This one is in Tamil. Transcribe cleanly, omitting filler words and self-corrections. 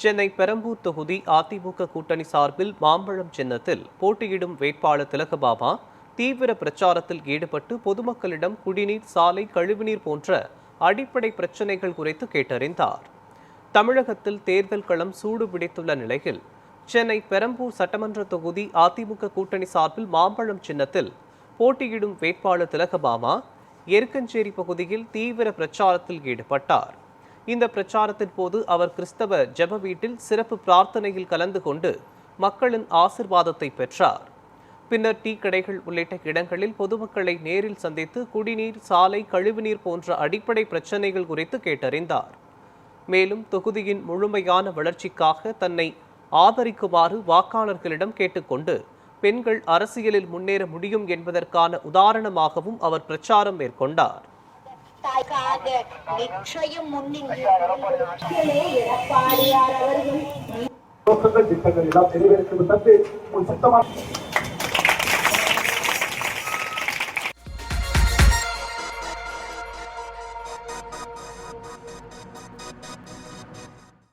சென்னை பெரம்பூர் தொகுதி அதிமுக கூட்டணி சார்பில் மாம்பழம் சின்னத்தில் போட்டியிடும் வேட்பாளர் திலகபாமா தீவிர பிரச்சாரத்தில் ஈடுபட்டு பொதுமக்களிடம் குடிநீர், சாலை, கழிவுநீர் போன்ற அடிப்படை பிரச்சினைகள் குறித்து கேட்டறிந்தார். தமிழகத்தில் தேர்தல் களம் சூடுபிடித்துள்ள நிலையில் சென்னை பெரம்பூர் சட்டமன்ற தொகுதி அதிமுக கூட்டணி சார்பில் மாம்பழம் சின்னத்தில் போட்டியிடும் வேட்பாளர் திலகபாமா எருக்கஞ்சேரி பகுதியில் தீவிர பிரச்சாரத்தில் ஈடுபட்டார். இந்த பிரச்சாரத்தின் போது அவர் கிறிஸ்தவ ஜெப வீட்டில் சிறப்பு பிரார்த்தனையில் கலந்து கொண்டு மக்களின் ஆசிர்வாதத்தை பெற்றார். பின்னர் டீ கடைகள் உள்ளிட்ட இடங்களில் பொதுமக்களை நேரில் சந்தித்து குடிநீர், சாலை, கழிவுநீர் போன்ற அடிப்படை பிரச்சினைகள் குறித்து கேட்டறிந்தார். மேலும் தொகுதியின் முழுமையான வளர்ச்சிக்காக தன்னை ஆதரிக்குமாறு வாக்காளர்களிடம் கேட்டுக்கொண்டு பெண்கள் அரசியலில் முன்னேற முடியும் என்பதற்கான உதாரணமாகவும் அவர் பிரச்சாரம் மேற்கொண்டார். திட்டங்கள் எல்லாம் நிறைவேற்றும்